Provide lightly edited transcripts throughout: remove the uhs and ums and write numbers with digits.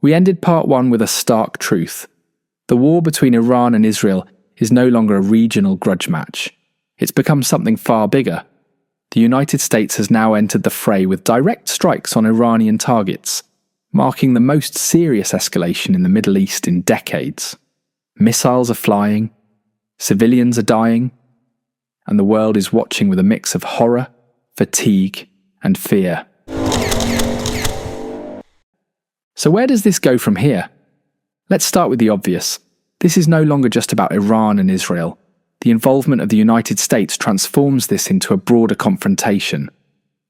We ended part one with a stark truth. The war between Iran and Israel is no longer a regional grudge match. It's become something far bigger. The United States has now entered the fray with direct strikes on Iranian targets, marking the most serious escalation in the Middle East in decades. Missiles are flying, civilians are dying, and the world is watching with a mix of horror, fatigue, and fear. So where does this go from here? Let's start with the obvious. This is no longer just about Iran and Israel. The involvement of the United States transforms this into a broader confrontation.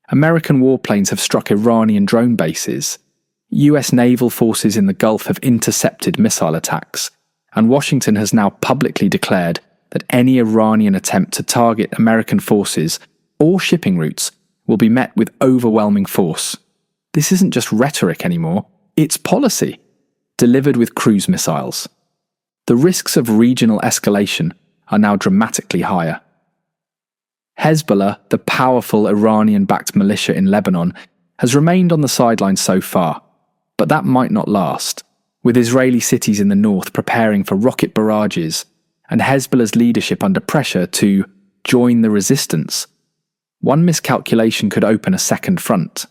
American warplanes have struck Iranian drone bases. US naval forces in the Gulf have intercepted missile attacks, and Washington has now publicly declared that any Iranian attempt to target American forces or shipping routes will be met with overwhelming force. This isn't just rhetoric anymore, it's policy, delivered with cruise missiles. The risks of regional escalation are now dramatically higher. Hezbollah, the powerful Iranian-backed militia in Lebanon, has remained on the sidelines so far, but that might not last, with Israeli cities in the north preparing for rocket barrages and Hezbollah's leadership under pressure to join the resistance. One miscalculation could open a second front.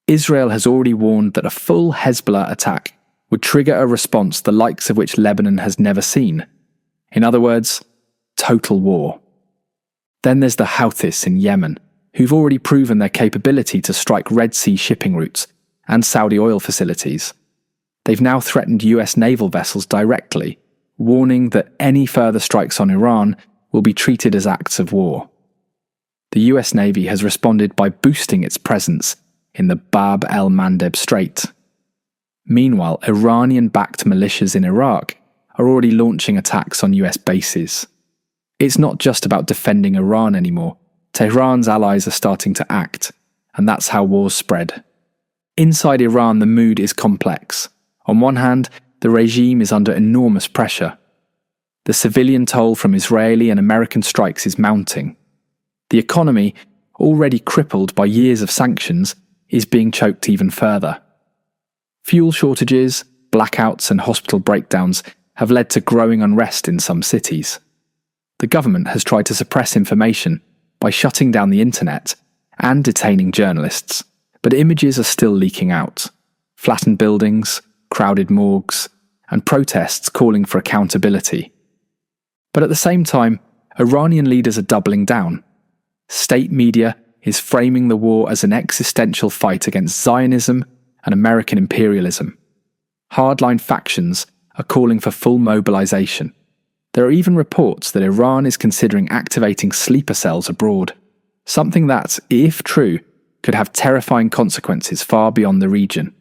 Israel has already warned that a full Hezbollah attack would trigger a response the likes of which Lebanon has never seen. In other words, total war. Then there's the Houthis in Yemen, who've already proven their capability to strike Red Sea shipping routes and Saudi oil facilities. They've now threatened US naval vessels directly, warning that any further strikes on Iran will be treated as acts of war. The US Navy has responded by boosting its presence in the Bab el-Mandeb Strait. Meanwhile, Iranian-backed militias in Iraq are already launching attacks on US bases. It's not just about defending Iran anymore. Tehran's allies are starting to act, and that's how wars spread. Inside Iran, the mood is complex. On one hand, the regime is under enormous pressure. The civilian toll from Israeli and American strikes is mounting. The economy, already crippled by years of sanctions, is being choked even further. Fuel shortages, blackouts, and hospital breakdowns have led to growing unrest in some cities. The government has tried to suppress information by shutting down the internet and detaining journalists, but images are still leaking out. Flattened buildings, crowded morgues, and protests calling for accountability. But at the same time, Iranian leaders are doubling down. State media is framing the war as an existential fight against Zionism and American imperialism. Hardline factions are calling for full mobilization. There are even reports that Iran is considering activating sleeper cells abroad, something that, if true, could have terrifying consequences far beyond the region.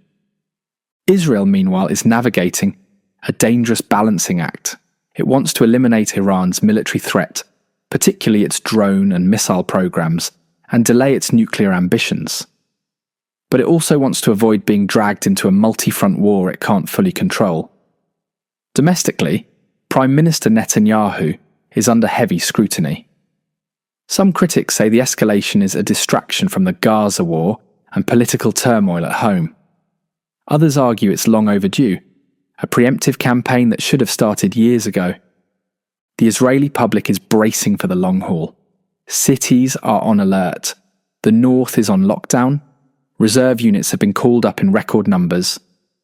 Israel, meanwhile, is navigating a dangerous balancing act. It wants to eliminate Iran's military threat, particularly its drone and missile programs, and delay its nuclear ambitions. But it also wants to avoid being dragged into a multi-front war it can't fully control. Domestically, Prime Minister Netanyahu is under heavy scrutiny. Some critics say the escalation is a distraction from the Gaza war and political turmoil at home. Others argue it's long overdue, a preemptive campaign that should have started years ago. The Israeli public is bracing for the long haul. Cities are on alert. The north is on lockdown. Reserve units have been called up in record numbers.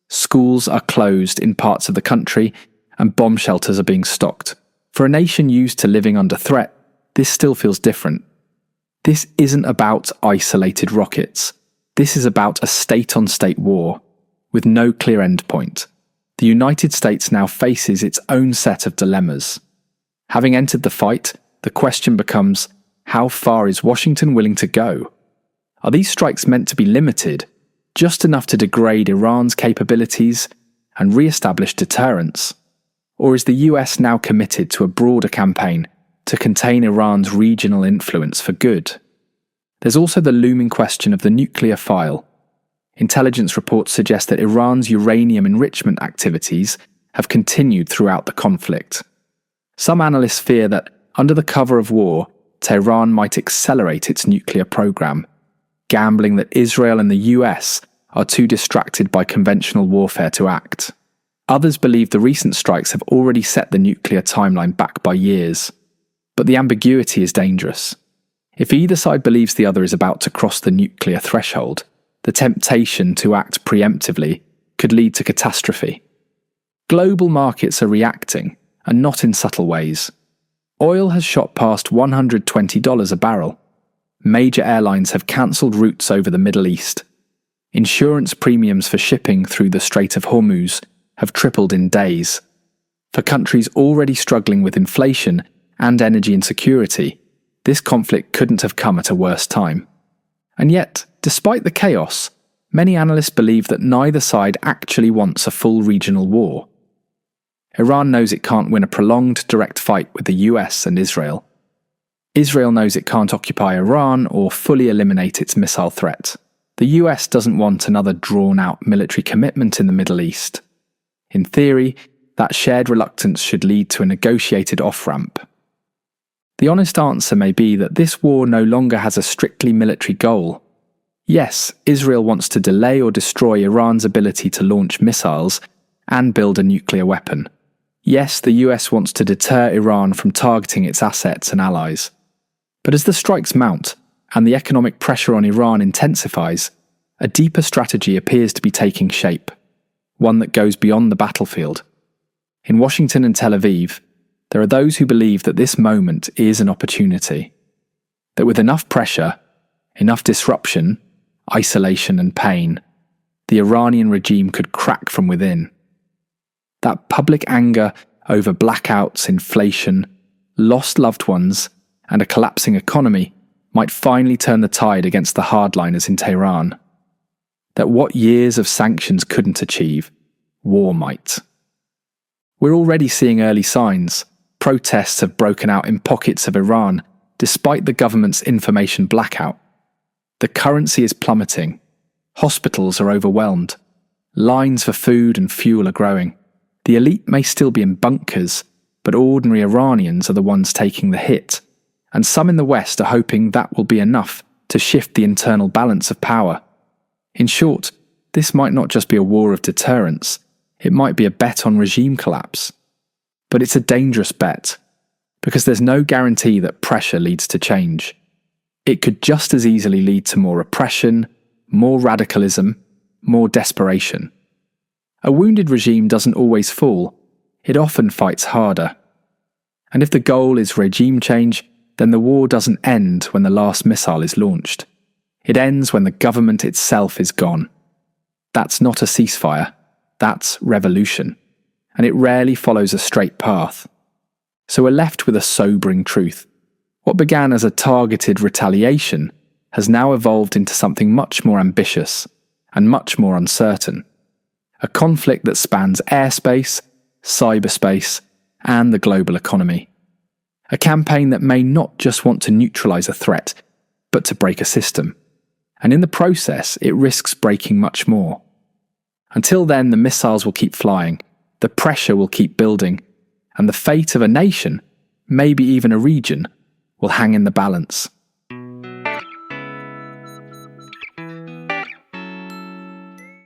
Schools are closed in parts of the country, and bomb shelters are being stocked. For a nation used to living under threat, this still feels different. This isn't about isolated rockets. This is about a state-on-state war, with no clear endpoint. The United States now faces its own set of dilemmas. Having entered the fight, the question becomes, how far is Washington willing to go? Are these strikes meant to be limited, just enough to degrade Iran's capabilities and re-establish deterrence? Or is the US now committed to a broader campaign to contain Iran's regional influence for good? There's also the looming question of the nuclear file. Intelligence reports suggest that Iran's uranium enrichment activities have continued throughout the conflict. Some analysts fear that, under the cover of war, Tehran might accelerate its nuclear program, gambling that Israel and the US are too distracted by conventional warfare to act. Others believe the recent strikes have already set the nuclear timeline back by years. But the ambiguity is dangerous. If either side believes the other is about to cross the nuclear threshold, the temptation to act preemptively could lead to catastrophe. Global markets are reacting, and not in subtle ways. Oil has shot past $120 a barrel. Major airlines have cancelled routes over the Middle East. Insurance premiums for shipping through the Strait of Hormuz have tripled in days. For countries already struggling with inflation and energy insecurity, this conflict couldn't have come at a worse time. And yet, despite the chaos, many analysts believe that neither side actually wants a full regional war. Iran knows it can't win a prolonged direct fight with the US and Israel. Israel knows it can't occupy Iran or fully eliminate its missile threat. The US doesn't want another drawn-out military commitment in the Middle East. In theory, that shared reluctance should lead to a negotiated off-ramp. The honest answer may be that this war no longer has a strictly military goal. Yes, Israel wants to delay or destroy Iran's ability to launch missiles and build a nuclear weapon. Yes, the US wants to deter Iran from targeting its assets and allies. But as the strikes mount and the economic pressure on Iran intensifies, a deeper strategy appears to be taking shape, one that goes beyond the battlefield. In Washington and Tel Aviv, there are those who believe that this moment is an opportunity, that with enough pressure, enough disruption, isolation and pain, the Iranian regime could crack from within. That public anger over blackouts, inflation, lost loved ones, and a collapsing economy might finally turn the tide against the hardliners in Tehran. That what years of sanctions couldn't achieve, war might. We're already seeing early signs. Protests have broken out in pockets of Iran, despite the government's information blackout. The currency is plummeting. Hospitals are overwhelmed. Lines for food and fuel are growing. The elite may still be in bunkers, but ordinary Iranians are the ones taking the hit, and some in the West are hoping that will be enough to shift the internal balance of power. In short, this might not just be a war of deterrence, it might be a bet on regime collapse. But it's a dangerous bet, because there's no guarantee that pressure leads to change. It could just as easily lead to more oppression, more radicalism, more desperation. A wounded regime doesn't always fall, it often fights harder. And if the goal is regime change, then the war doesn't end when the last missile is launched. It ends when the government itself is gone. That's not a ceasefire, that's revolution. And it rarely follows a straight path. So we're left with a sobering truth. What began as a targeted retaliation has now evolved into something much more ambitious and much more uncertain. A conflict that spans airspace, cyberspace, and the global economy. A campaign that may not just want to neutralize a threat, but to break a system. And in the process, it risks breaking much more. Until then, the missiles will keep flying, the pressure will keep building, and the fate of a nation, maybe even a region, will hang in the balance.